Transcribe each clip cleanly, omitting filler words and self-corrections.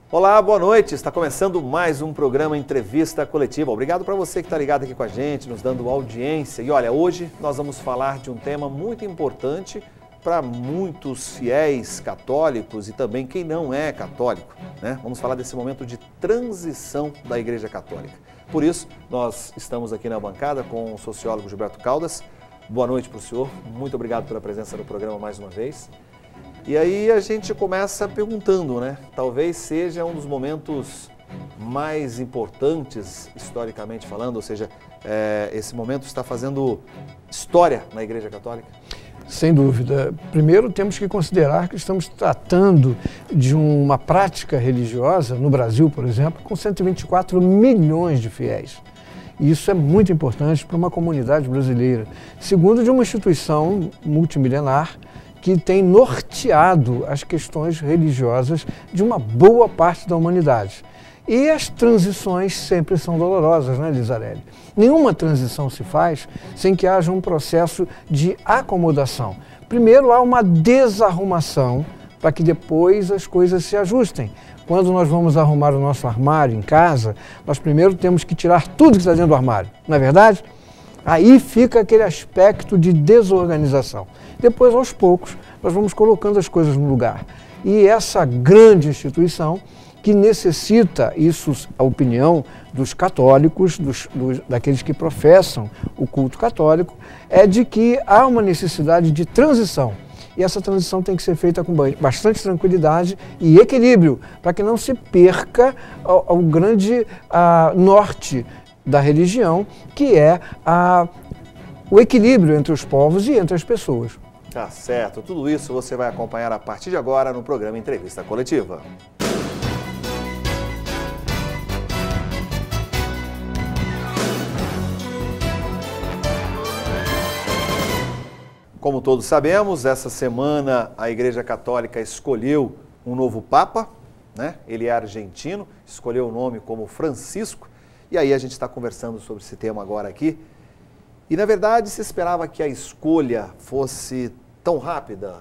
Olá, boa noite. Está começando mais um programa Entrevista Coletiva. Obrigado para você que está ligado aqui com a gente, nos dando audiência. E olha, hoje nós vamos falar de um tema muito importante para muitos fiéis católicos e também quem não é católico, né? Vamos falar desse momento de transição da Igreja Católica. Por isso, nós estamos aqui na bancada com o sociólogo Gilberto Caldas. Boa noite para o senhor. Muito obrigado pela presença no programa mais uma vez. E aí a gente começa perguntando, né? Talvez seja um dos momentos mais importantes, historicamente falando, ou seja, esse momento está fazendo história na Igreja Católica? Sem dúvida. Primeiro, temos que considerar que estamos tratando de uma prática religiosa, no Brasil, por exemplo, com 124 milhões de fiéis. E isso é muito importante para uma comunidade brasileira. Segundo, de uma instituição multimilenar que tem norteado as questões religiosas de uma boa parte da humanidade. E as transições sempre são dolorosas, né, Lizarelli? Nenhuma transição se faz sem que haja um processo de acomodação. Primeiro há uma desarrumação para que depois as coisas se ajustem. Quando nós vamos arrumar o nosso armário em casa, nós primeiro temos que tirar tudo que está dentro do armário, não é verdade? Aí fica aquele aspecto de desorganização. Depois, aos poucos, nós vamos colocando as coisas no lugar. E essa grande instituição, que necessita, isso a opinião dos católicos, daqueles que professam o culto católico, é de que há uma necessidade de transição. E essa transição tem que ser feita com bastante tranquilidade e equilíbrio, para que não se perca o grande norte da religião, que é o equilíbrio entre os povos e entre as pessoas. Tá certo. Tudo isso você vai acompanhar a partir de agora no programa Entrevista Coletiva. Como todos sabemos, essa semana a Igreja Católica escolheu um novo Papa, né? Ele é argentino, escolheu o nome como Francisco, e aí a gente está conversando sobre esse tema agora aqui. E na verdade se esperava que a escolha fosse tão rápida,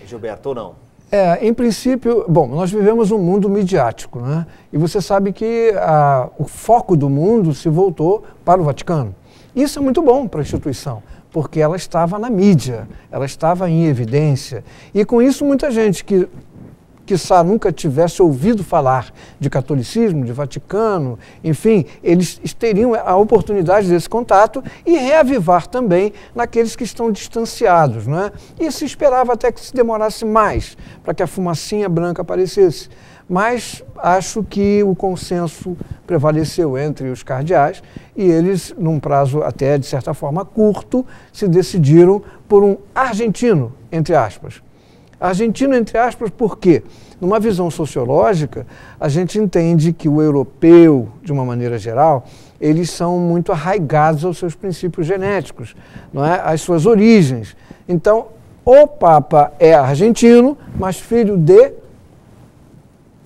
Gilberto, ou não? Em princípio, bom, nós vivemos um mundo midiático, né? E você sabe que o foco do mundo se voltou para o Vaticano. Isso é muito bom para a instituição, porque ela estava na mídia, ela estava em evidência. E com isso muita gente que quiçá nunca tivesse ouvido falar de catolicismo, de Vaticano, enfim, eles teriam a oportunidade desse contato e reavivar também naqueles que estão distanciados, não é? E se esperava até que se demorasse mais para que a fumacinha branca aparecesse. Mas acho que o consenso prevaleceu entre os cardeais e eles, num prazo até de certa forma curto, se decidiram por um argentino, entre aspas. Argentino, entre aspas, por quê? Numa visão sociológica, a gente entende que o europeu, de uma maneira geral, eles são muito arraigados aos seus princípios genéticos, não é? Às suas origens. Então, o Papa é argentino, mas filho de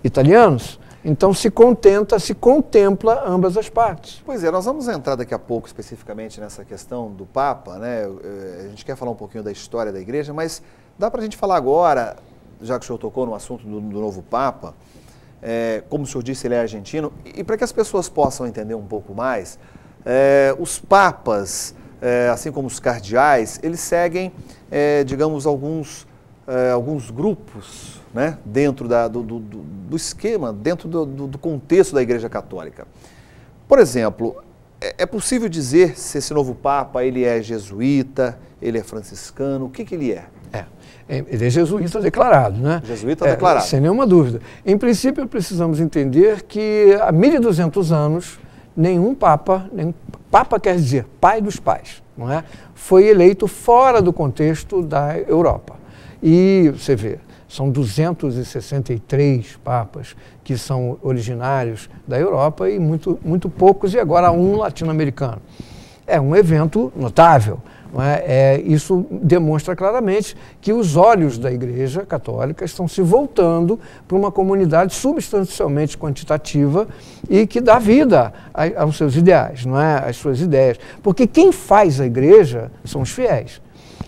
italianos. Então se contempla ambas as partes. Pois é, nós vamos entrar daqui a pouco especificamente nessa questão do Papa, né? A gente quer falar um pouquinho da história da Igreja, mas dá para a gente falar agora, já que o senhor tocou no assunto do novo Papa, como o senhor disse, ele é argentino, e para que as pessoas possam entender um pouco mais, os papas, assim como os cardeais, eles seguem, digamos, alguns grupos, né, dentro do esquema, dentro do contexto da Igreja Católica. Por exemplo, é possível dizer se esse novo Papa ele é jesuíta, ele é franciscano, o que ele é? Ele é jesuíta declarado, né? Jesuíta declarado. Sem nenhuma dúvida. Em princípio, precisamos entender que há 1.200 anos, nenhum Papa quer dizer pai dos pais, não é? Foi eleito fora do contexto da Europa. E você vê, são 263 papas que são originários da Europa e muito poucos, e agora um latino-americano. É um evento notável. Não é? Isso demonstra claramente que os olhos da Igreja Católica estão se voltando para uma comunidade substancialmente quantitativa e que dá vida aos seus ideais, não é? Às suas ideias. Porque quem faz a Igreja são os fiéis.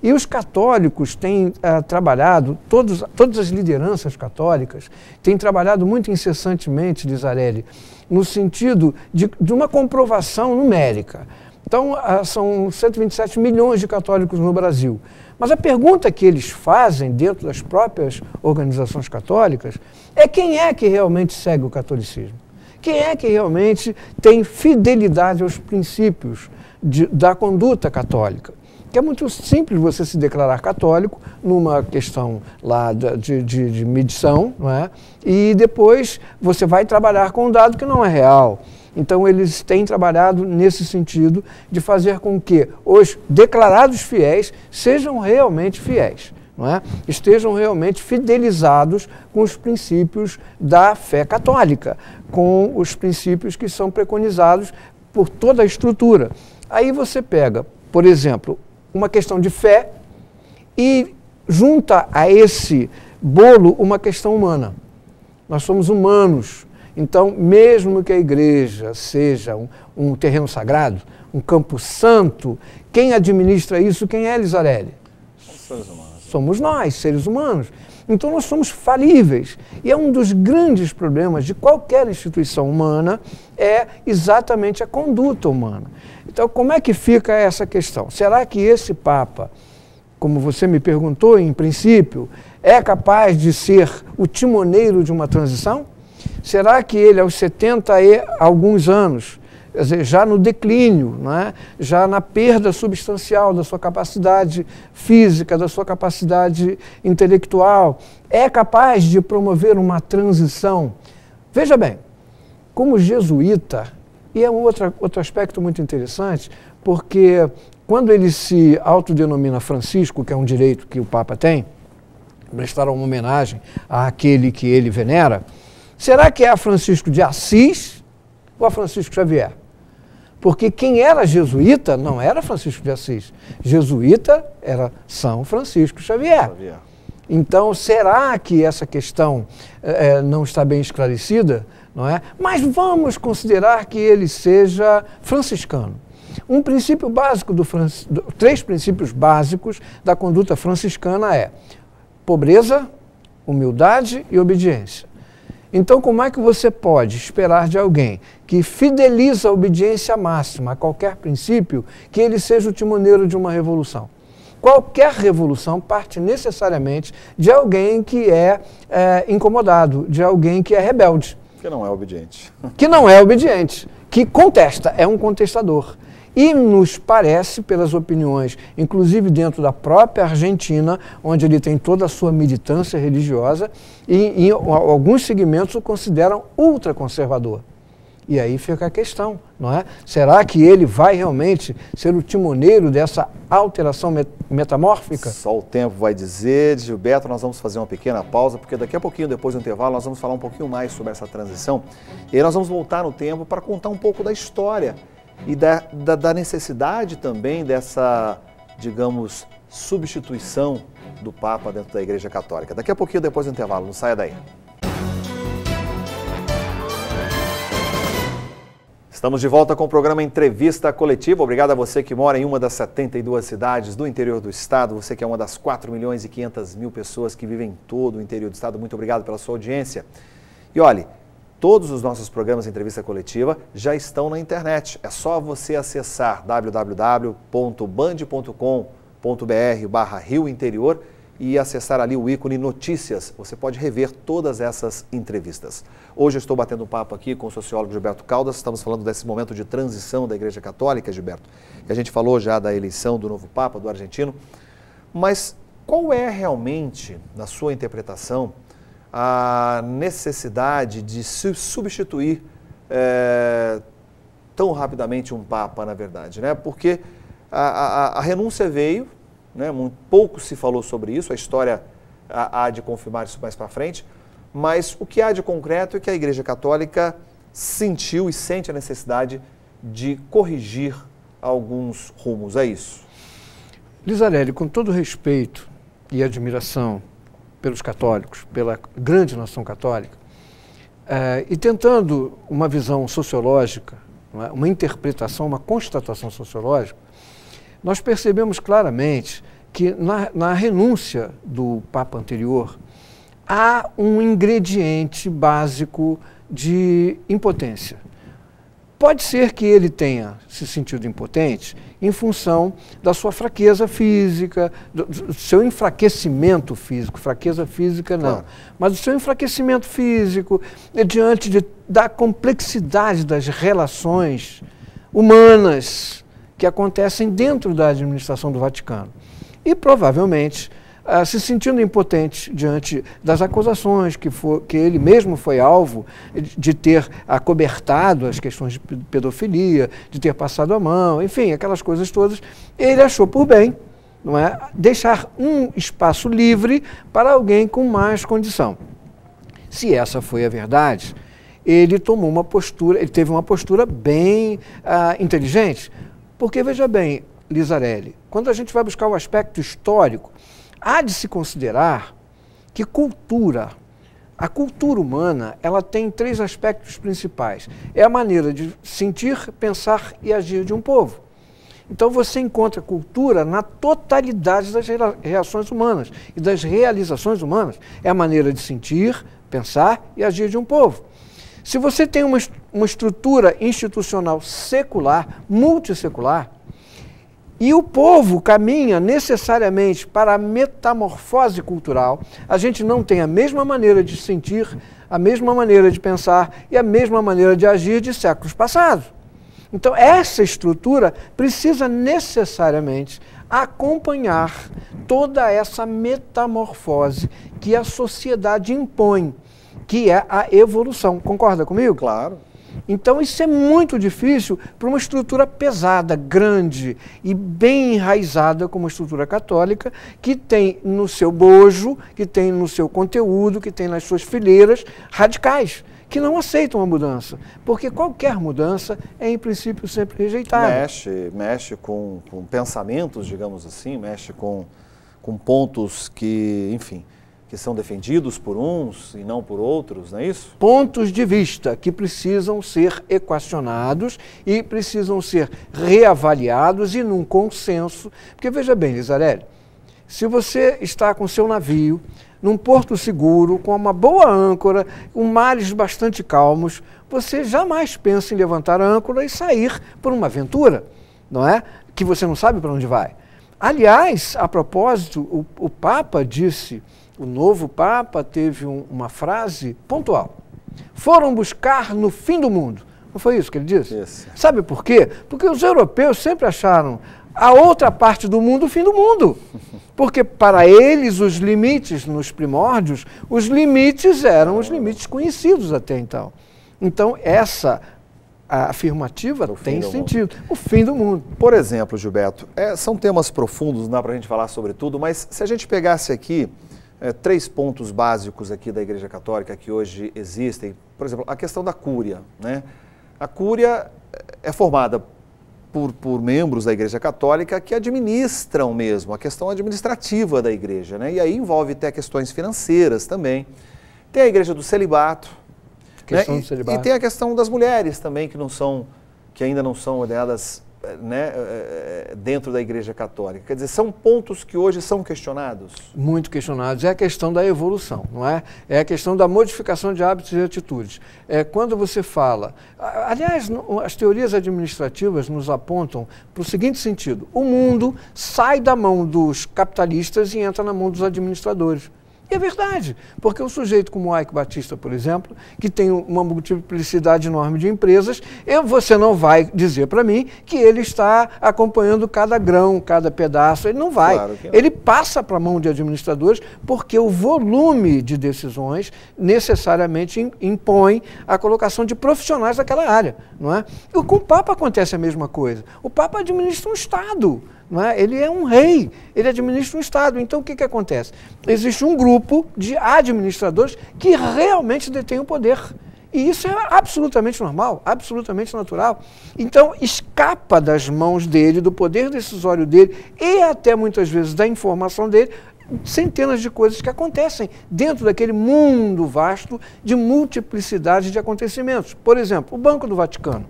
E os católicos têm trabalhado, todas as lideranças católicas têm trabalhado muito incessantemente, Lizarelli, no sentido de uma comprovação numérica. Então, são 127 milhões de católicos no Brasil. Mas a pergunta que eles fazem dentro das próprias organizações católicas é quem é que realmente segue o catolicismo? Quem é que realmente tem fidelidade aos princípios da conduta católica? Que é muito simples você se declarar católico numa questão lá de medição, não é? E depois você vai trabalhar com um dado que não é real. Então, eles têm trabalhado nesse sentido de fazer com que os declarados fiéis sejam realmente fiéis, não é? Estejam realmente fidelizados com os princípios da fé católica, com os princípios que são preconizados por toda a estrutura. Aí você pega, por exemplo, uma questão de fé e junta a esse bolo uma questão humana. Nós somos humanos. Então, mesmo que a igreja seja um terreno sagrado, um campo santo, quem administra isso, quem é, Lizarelli? Seres humanos. Somos nós, seres humanos. Então, nós somos falíveis. E é um dos grandes problemas de qualquer instituição humana, é exatamente a conduta humana. Então, como é que fica essa questão? Será que esse Papa, como você me perguntou em princípio, é capaz de ser o timoneiro de uma transição? Será que ele, aos 70 e alguns anos, quer dizer, já no declínio, não é? Já na perda substancial da sua capacidade física, da sua capacidade intelectual, é capaz de promover uma transição? Veja bem, como jesuíta, e é outro aspecto muito interessante, porque quando ele se autodenomina Francisco, que é um direito que o Papa tem, prestar uma homenagem àquele que ele venera, será que é a Francisco de Assis ou a Francisco Xavier? Porque quem era jesuíta não era Francisco de Assis. Jesuíta era São Francisco Xavier. Então, será que essa questão não está bem esclarecida? Não é? Mas vamos considerar que ele seja franciscano. Um princípio básico três princípios básicos da conduta franciscana é pobreza, humildade e obediência. Então, como é que você pode esperar de alguém que fideliza a obediência máxima a qualquer princípio que ele seja o timoneiro de uma revolução? Qualquer revolução parte necessariamente de alguém que é incomodado, de alguém que é rebelde. Que não é obediente. Que não é obediente, que contesta, é um contestador. E nos parece, pelas opiniões, inclusive dentro da própria Argentina, onde ele tem toda a sua militância religiosa, e alguns segmentos o consideram ultraconservador. E aí fica a questão, não é? Será que ele vai realmente ser o timoneiro dessa alteração metamórfica? Só o tempo vai dizer. Gilberto, nós vamos fazer uma pequena pausa, porque daqui a pouquinho, depois do intervalo, nós vamos falar um pouquinho mais sobre essa transição. E aí nós vamos voltar no tempo para contar um pouco da história e da necessidade também dessa, digamos, substituição do Papa dentro da Igreja Católica. Daqui a pouquinho, depois do intervalo, não saia daí. Estamos de volta com o programa Entrevista Coletiva. Obrigado a você que mora em uma das 72 cidades do interior do estado, você que é uma das 4.500.000 pessoas que vivem em todo o interior do estado. Muito obrigado pela sua audiência. E olhe, todos os nossos programas de entrevista coletiva já estão na internet. É só você acessar www.band.com.br/Rio Interior e acessar ali o ícone Notícias. Você pode rever todas essas entrevistas. Hoje eu estou batendo um papo aqui com o sociólogo Gilberto Caldas. Estamos falando desse momento de transição da Igreja Católica, Gilberto. A gente falou já da eleição do novo Papa, do argentino. Mas qual é realmente, na sua interpretação, a necessidade de se substituir tão rapidamente um Papa, na verdade, né? Porque a renúncia veio, né? Muito pouco se falou sobre isso, a história há de confirmar isso mais para frente, mas o que há de concreto é que a Igreja Católica sentiu e sente a necessidade de corrigir alguns rumos, é isso? Lizarelli, com todo respeito e admiração pelos católicos, pela grande nação católica, e tentando uma visão sociológica, uma interpretação, uma constatação sociológica, nós percebemos claramente que na renúncia do Papa anterior há um ingrediente básico de impotência. Pode ser que ele tenha se sentido impotente em função da sua fraqueza física, do seu enfraquecimento físico, fraqueza física não, claro, mas do seu enfraquecimento físico, diante da complexidade das relações humanas que acontecem dentro da administração do Vaticano. E provavelmente se sentindo impotente diante das acusações que ele mesmo foi alvo de ter acobertado as questões de pedofilia, de ter passado a mão, enfim, aquelas coisas todas, ele achou por bem, não é, deixar um espaço livre para alguém com mais condição. Se essa foi a verdade, ele tomou uma postura, ele teve uma postura bem inteligente, porque veja bem, Lizarelli, quando a gente vai buscar o aspecto histórico, há de se considerar que a cultura humana, ela tem 3 aspectos principais. É a maneira de sentir, pensar e agir de um povo. Então você encontra cultura na totalidade das reações humanas e das realizações humanas. É a maneira de sentir, pensar e agir de um povo. Se você tem uma estrutura institucional secular, multissecular, e o povo caminha necessariamente para a metamorfose cultural, a gente não tem a mesma maneira de sentir, a mesma maneira de pensar e a mesma maneira de agir de séculos passados. Então, essa estrutura precisa necessariamente acompanhar toda essa metamorfose que a sociedade impõe, que é a evolução. Concorda comigo? Claro. Então isso é muito difícil para uma estrutura pesada, grande e bem enraizada como a estrutura católica, que tem no seu bojo, que tem no seu conteúdo, que tem nas suas fileiras radicais, que não aceitam a mudança, porque qualquer mudança é em princípio sempre rejeitada. Mexe com pensamentos, digamos assim, mexe com pontos que, enfim, que são defendidos por uns e não por outros, não é isso? Pontos de vista que precisam ser equacionados e precisam ser reavaliados e num consenso. Porque veja bem, Lizarelli, se você está com seu navio num porto seguro, com uma boa âncora, com mares bastante calmos, você jamais pensa em levantar a âncora e sair por uma aventura, não é? Que você não sabe para onde vai. Aliás, a propósito, o Papa disse... O novo Papa teve uma frase pontual. Foram buscar no fim do mundo. Não foi isso que ele disse? Isso. Sabe por quê? Porque os europeus sempre acharam a outra parte do mundo o fim do mundo. Porque para eles os limites nos primórdios, os limites eram os limites conhecidos até então. Então essa afirmativa tem sentido. O fim do mundo. Por exemplo, Gilberto, são temas profundos, não dá para a gente falar sobre tudo, mas se a gente pegasse aqui 3 pontos básicos aqui da Igreja Católica que hoje existem. Por exemplo, a questão da cúria, né? A cúria é formada por membros da Igreja Católica que administram mesmo a questão administrativa da Igreja, né? E aí envolve até questões financeiras também. Tem a Igreja do Celibato, né? Do celibato. E tem a questão das mulheres também que ainda não são ordenadas, né, dentro da Igreja Católica. Quer dizer, são pontos que hoje são questionados? Muito questionados. É a questão da evolução, não é? É a questão da modificação de hábitos e atitudes. Quando você fala... Aliás, as teorias administrativas nos apontam para o seguinte sentido. O mundo sai da mão dos capitalistas e entra na mão dos administradores. E é verdade, porque um sujeito como o Eike Batista, por exemplo, que tem uma multiplicidade enorme de empresas, você não vai dizer para mim que ele está acompanhando cada grão, cada pedaço, ele não vai. Claro que não. Ele passa para a mão de administradores porque o volume de decisões necessariamente impõe a colocação de profissionais daquela área, não é? E com o Papa acontece a mesma coisa. O Papa administra um Estado. Não é? Ele é um rei, ele administra um Estado. Então, o que acontece? Existe um grupo de administradores que realmente detém o poder. E isso é absolutamente normal, absolutamente natural. Então, escapa das mãos dele, do poder decisório dele e até muitas vezes da informação dele, centenas de coisas que acontecem dentro daquele mundo vasto de multiplicidade de acontecimentos. Por exemplo, o Banco do Vaticano.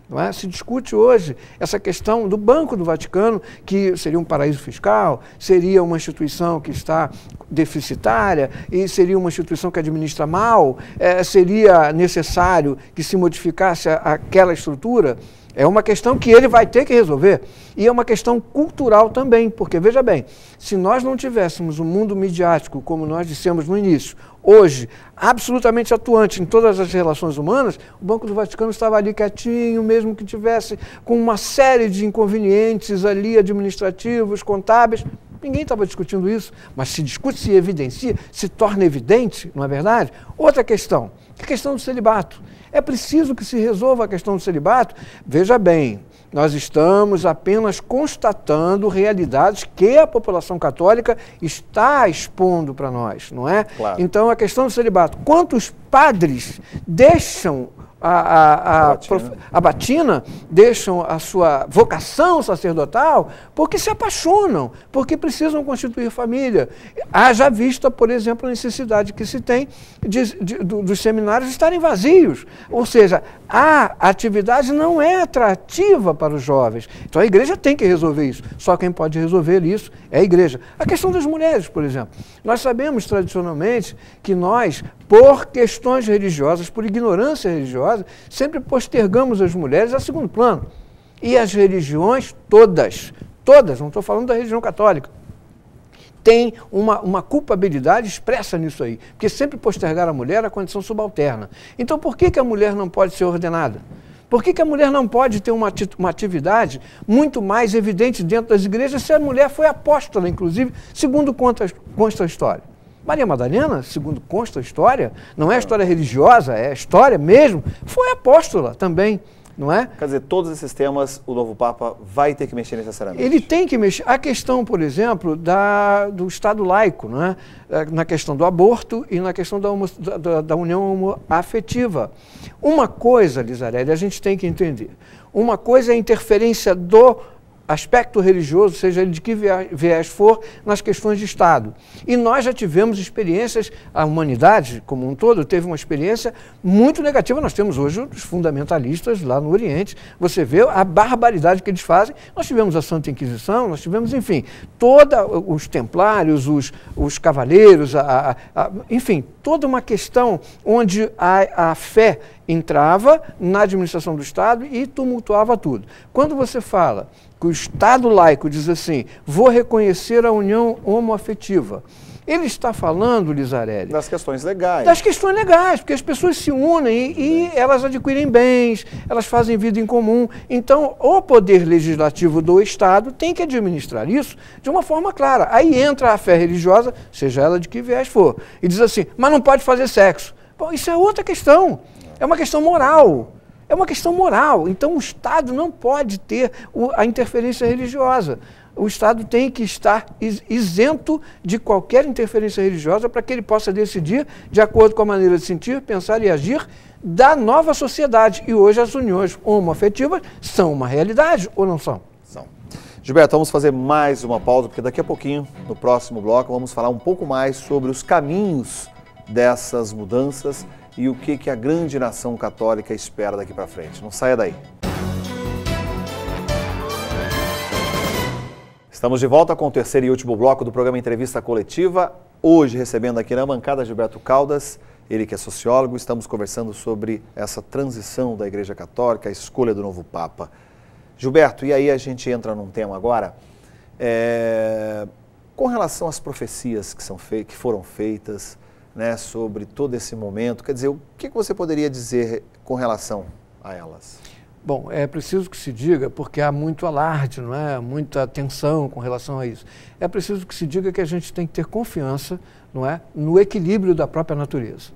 Não é? Se discute hoje essa questão do Banco do Vaticano, que seria um paraíso fiscal, seria uma instituição que está deficitária e seria uma instituição que administra mal, seria necessário que se modificasse aquela estrutura. É uma questão que ele vai ter que resolver. E é uma questão cultural também, porque, veja bem, se nós não tivéssemos um mundo midiático, como nós dissemos no início, hoje, absolutamente atuante em todas as relações humanas, o Banco do Vaticano estava ali quietinho, mesmo que tivesse com uma série de inconvenientes ali, administrativos, contábeis. Ninguém estava discutindo isso, mas se discute, se evidencia, se torna evidente, não é verdade? Outra questão, a questão do celibato. É preciso que se resolva a questão do celibato. Veja bem, nós estamos apenas constatando realidades que a população católica está expondo para nós, não é? Claro. Então, a questão do celibato. Quantos padres deixam a batina, deixam a sua vocação sacerdotal porque se apaixonam, porque precisam constituir família. Haja vista, por exemplo, a necessidade que se tem dos seminários estarem vazios. Ou seja, a atividade não é atrativa para os jovens. Então a igreja tem que resolver isso. Só quem pode resolver isso é a igreja. A questão das mulheres, por exemplo. Nós sabemos tradicionalmente que nós, por questões religiosas, por ignorância religiosa, sempre postergamos as mulheres a segundo plano. E as religiões todas, não estou falando da religião católica, tem uma culpabilidade expressa nisso aí, porque sempre postergaram a mulher à condição subalterna. Então por que a mulher não pode ser ordenada? Por que a mulher não pode ter uma atividade muito mais evidente dentro das igrejas se a mulher foi apóstola, inclusive, segundo consta a história? Maria Madalena, segundo consta a história, não é a história religiosa, é a história mesmo, foi apóstola também, não é? Quer dizer, todos esses temas o novo Papa vai ter que mexer necessariamente. Ele tem que mexer. A questão, por exemplo, do Estado laico, não é? Na questão do aborto e na questão da união homoafetiva. Uma coisa, Lizarelli, a gente tem que entender. Uma coisa é a interferência do aspecto religioso, seja ele de que viés for, nas questões de Estado. E nós já tivemos experiências, a humanidade como um todo teve uma experiência muito negativa. Nós temos hoje os fundamentalistas lá no Oriente, você vê a barbaridade que eles fazem. Nós tivemos a Santa Inquisição, nós tivemos, enfim, todos os templários, os cavaleiros, enfim, toda uma questão onde a fé entrava na administração do Estado e tumultuava tudo. Quando você fala que o Estado laico diz assim, vou reconhecer a união homoafetiva, ele está falando, Lizarelli, das questões legais. Das questões legais, porque as pessoas se unem e elas adquirem bens, elas fazem vida em comum. Então, o poder legislativo do Estado tem que administrar isso de uma forma clara. Aí entra a fé religiosa, seja ela de que viés for, e diz assim, mas não pode fazer sexo. Bom, isso é outra questão. É uma questão moral. É uma questão moral. Então, o Estado não pode ter a interferência religiosa. O Estado tem que estar isento de qualquer interferência religiosa para que ele possa decidir de acordo com a maneira de sentir, pensar e agir da nova sociedade. E hoje as uniões homoafetivas são uma realidade ou não são? São. Gilberto, vamos fazer mais uma pausa, porque daqui a pouquinho, no próximo bloco, vamos falar um pouco mais sobre os caminhos dessas mudanças e o que a grande nação católica espera daqui para frente. Não saia daí. Estamos de volta com o terceiro e último bloco do programa Entrevista Coletiva. Hoje recebendo aqui na bancada Gilberto Caldas, ele que é sociólogo. Estamos conversando sobre essa transição da Igreja Católica, a escolha do novo Papa. Gilberto, e aí a gente entra num tema agora, com relação às profecias que foram feitas, né, sobre todo esse momento. Quer dizer, o que você poderia dizer com relação a elas? Bom, é preciso que se diga, porque há muito alarde, não é? Muita tensão com relação a isso. É preciso que se diga que a gente tem que ter confiança, não é, no equilíbrio da própria natureza.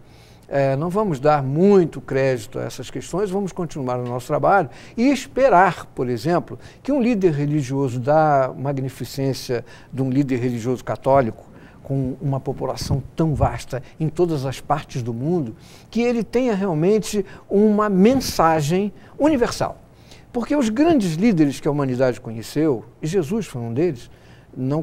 Não vamos dar muito crédito a essas questões, vamos continuar o nosso trabalho e esperar, por exemplo, que um líder religioso da magnificência de um líder religioso católico, com uma população tão vasta em todas as partes do mundo, que ele tenha realmente uma mensagem universal. Porque os grandes líderes que a humanidade conheceu, e Jesus foi um deles, não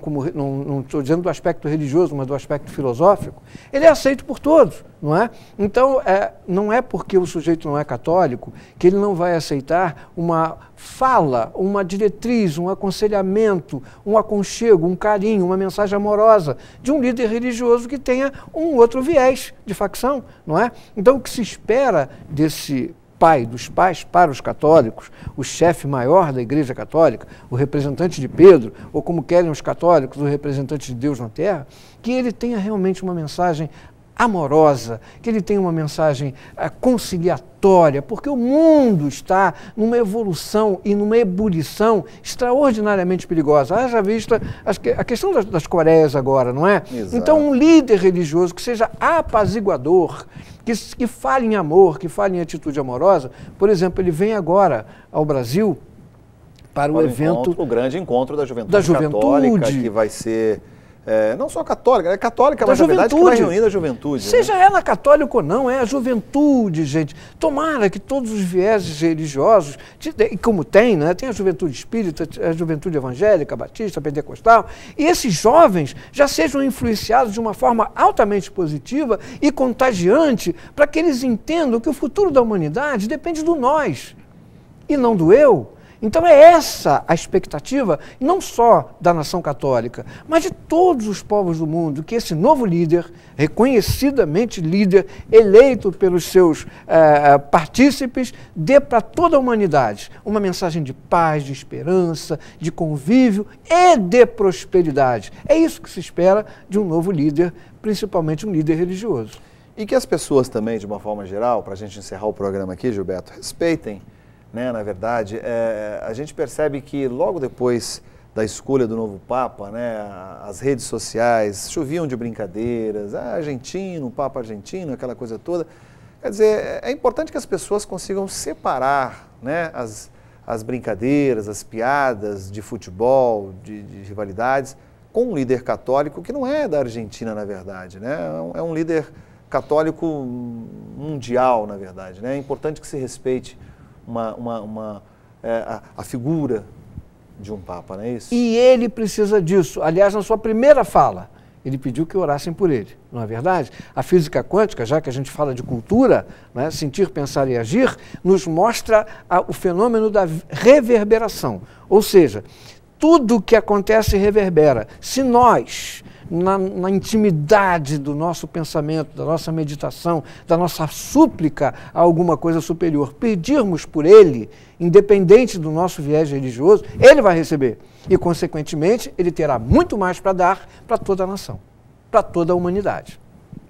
estou dizendo do aspecto religioso, mas do aspecto filosófico, ele é aceito por todos, não é? Então, não é porque o sujeito não é católico que ele não vai aceitar uma fala, uma diretriz, um aconselhamento, um aconchego, um carinho, uma mensagem amorosa de um líder religioso que tenha um outro viés de facção, não é? Então, o que se espera desse pai dos pais para os católicos, o chefe maior da Igreja Católica, o representante de Pedro, ou como querem os católicos, o representante de Deus na Terra, que ele tenha realmente uma mensagem amorosa, que ele tenha uma mensagem conciliatória, porque o mundo está numa evolução e numa ebulição extraordinariamente perigosa. Haja vista a questão das Coreias agora, não é? Exato. Então, um líder religioso que seja apaziguador, que fale em amor, que fale em atitude amorosa. Por exemplo, ele vem agora ao Brasil para o evento... O grande encontro da Juventude Católica, que vai ser... não só católica, é católica, mas na verdade que vai reunir a juventude. Seja ela católica ou não, é a juventude, gente. Tomara que todos os vieses religiosos, como tem, né? Tem a juventude espírita, a juventude evangélica, batista, pentecostal, e esses jovens já sejam influenciados de uma forma altamente positiva e contagiante para que eles entendam que o futuro da humanidade depende do nós e não do eu. Então é essa a expectativa, não só da nação católica, mas de todos os povos do mundo, que esse novo líder, reconhecidamente líder, eleito pelos seus partícipes, dê para toda a humanidade uma mensagem de paz, de esperança, de convívio e de prosperidade. É isso que se espera de um novo líder, principalmente um líder religioso. E que as pessoas também, de uma forma geral, para a gente encerrar o programa aqui, Gilberto, respeitem. Na verdade, a gente percebe que logo depois da escolha do novo Papa, as redes sociais choviam de brincadeiras, argentino, Papa argentino, aquela coisa toda. Quer dizer, é importante que as pessoas consigam separar as brincadeiras, as piadas de futebol, de rivalidades, com um líder católico que não é da Argentina, na verdade, é um líder católico mundial, na verdade. É importante que se respeite a figura de um Papa, não é isso? E ele precisa disso. Aliás, na sua primeira fala, ele pediu que orassem por ele, não é verdade? A física quântica, já que a gente fala de cultura, sentir, pensar e agir, nos mostra o fenômeno da reverberação. Ou seja, tudo que acontece reverbera. Se nós, na intimidade do nosso pensamento, da nossa meditação, da nossa súplica a alguma coisa superior, pedirmos por ele, independente do nosso viés religioso, ele vai receber. E, consequentemente, ele terá muito mais para dar para toda a nação, para toda a humanidade.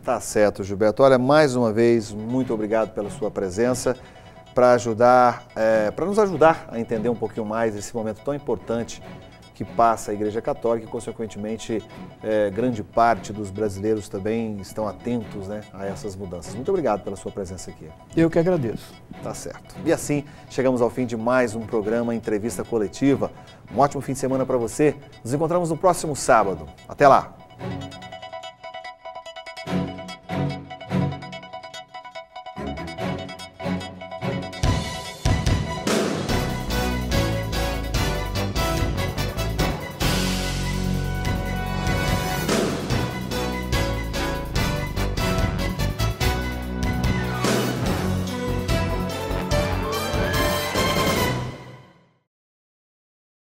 Tá certo, Gilberto. Olha, mais uma vez, muito obrigado pela sua presença, para nos ajudar a entender um pouquinho mais esse momento tão importante que passa a Igreja Católica e, consequentemente, grande parte dos brasileiros também estão atentos a essas mudanças. Muito obrigado pela sua presença aqui. Eu que agradeço. Tá certo. E assim, chegamos ao fim de mais um programa Entrevista Coletiva. Um ótimo fim de semana para você. Nos encontramos no próximo sábado. Até lá!